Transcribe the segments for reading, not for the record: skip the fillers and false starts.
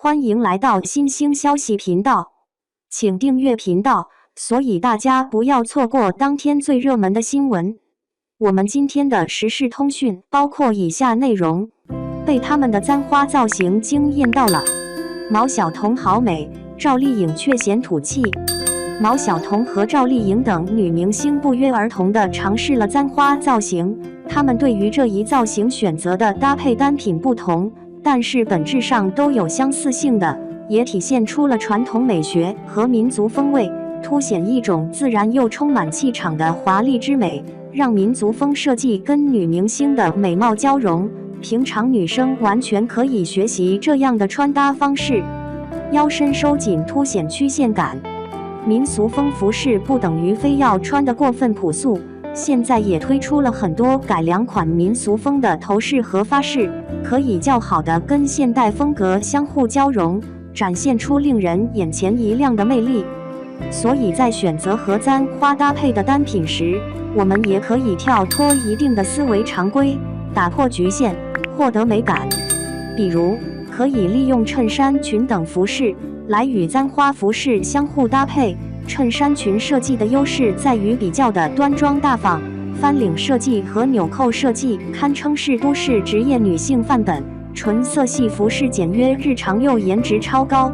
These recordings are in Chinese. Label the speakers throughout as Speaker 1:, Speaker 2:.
Speaker 1: 欢迎来到新兴消息频道，请订阅频道，所以大家不要错过当天最热门的新闻。我们今天的时事通讯包括以下内容：被他们的簪花造型惊艳到了，毛晓彤好美，赵丽颖却显土气。毛晓彤和赵丽颖等女明星不约而同地尝试了簪花造型，她们对于这一造型选择的搭配单品不同，但是本质上都有相似性的，也体现出了传统美学和民族风味，凸显一种自然又充满气场的华丽之美，让民族风设计跟女明星的美貌交融。平常女生完全可以学习这样的穿搭方式。腰身收紧凸显曲线感。民俗风服饰不等于非要穿得过分朴素，现在也推出了很多改良款民俗风的头饰和发饰，可以较好的跟现代风格相互交融，展现出令人眼前一亮的魅力。所以在选择和簪花搭配的单品时，我们也可以跳脱一定的思维常规，打破局限，获得美感。比如可以利用衬衫裙等服饰来与簪花服饰相互搭配。衬衫裙设计的优势在于比较的端庄大方，翻领设计和纽扣设计堪称是都市职业女性范本。纯色系服饰简约日常又颜值超高。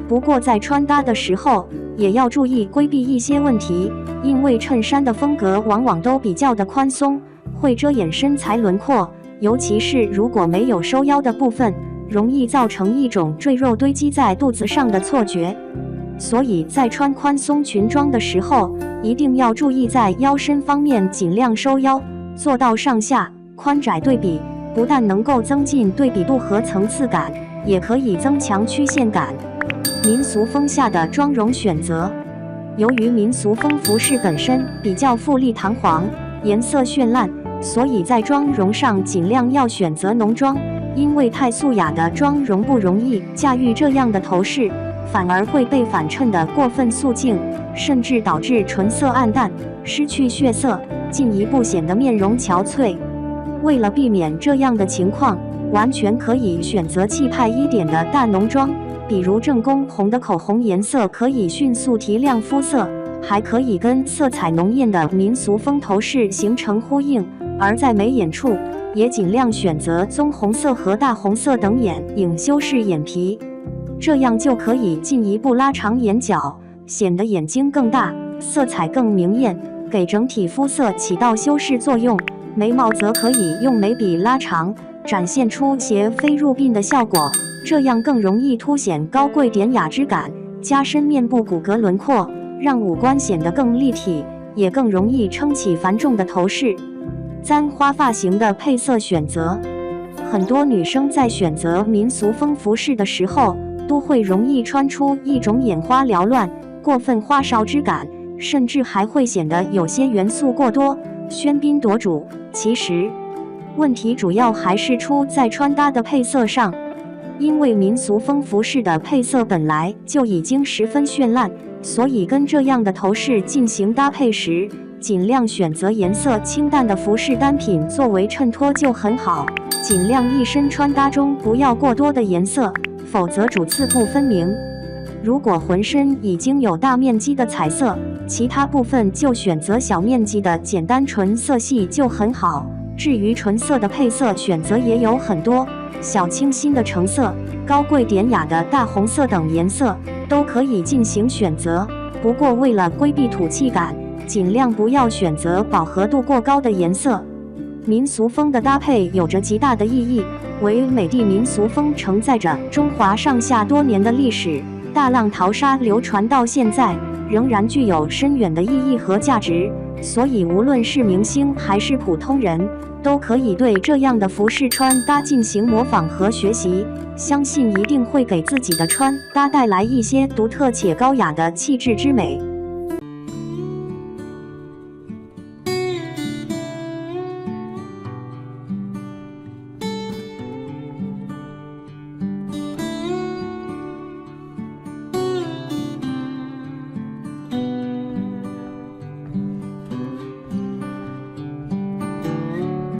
Speaker 1: 不过在穿搭的时候也要注意规避一些问题，因为衬衫的风格往往都比较的宽松，会遮掩身材轮廓，尤其是如果没有收腰的部分，容易造成一种赘肉堆积在肚子上的错觉。所以在穿宽松裙装的时候，一定要注意在腰身方面尽量收腰，做到上下宽窄对比，不但能够增进对比度和层次感，也可以增强曲线感。民俗风下的妆容选择，由于民俗风服饰本身比较富丽堂皇，颜色绚烂，所以在妆容上尽量要选择浓妆，因为太素雅的妆容不容易驾驭这样的头饰，反而会被反衬的过分素净，甚至导致唇色暗淡，失去血色，进一步显得面容憔悴。为了避免这样的情况，完全可以选择气派一点的大浓妆，比如正宫红的口红颜色可以迅速提亮肤色，还可以跟色彩浓艳的民俗风头饰形成呼应。而在眉眼处，也尽量选择棕红色和大红色等眼影修饰眼皮，这样就可以进一步拉长眼角，显得眼睛更大，色彩更明艳，给整体肤色起到修饰作用。眉毛则可以用眉笔拉长，展现出斜飞入鬓的效果，这样更容易凸显高贵典雅之感，加深面部骨骼轮廓，让五官显得更立体，也更容易撑起繁重的头饰。簪花发型的配色选择，很多女生在选择民俗风服饰的时候，都会容易穿出一种眼花缭乱、过分花哨之感，甚至还会显得有些元素过多，喧宾夺主。其实问题主要还是出在穿搭的配色上，因为民俗风服饰的配色本来就已经十分绚烂，所以跟这样的头饰进行搭配时，尽量选择颜色清淡的服饰单品作为衬托就很好，尽量一身穿搭中不要过多的颜色，否则主次不分明。如果浑身已经有大面积的彩色，其他部分就选择小面积的简单纯色系就很好。至于纯色的配色选择也有很多，小清新的橙色、高贵典雅的大红色等颜色都可以进行选择。不过为了规避土气感，尽量不要选择饱和度过高的颜色。民俗风的搭配有着极大的意义，唯美的民俗风承载着中华上下多年的历史，大浪淘沙流传到现在，仍然具有深远的意义和价值。所以无论是明星还是普通人，都可以对这样的服饰穿搭进行模仿和学习，相信一定会给自己的穿搭带来一些独特且高雅的气质之美。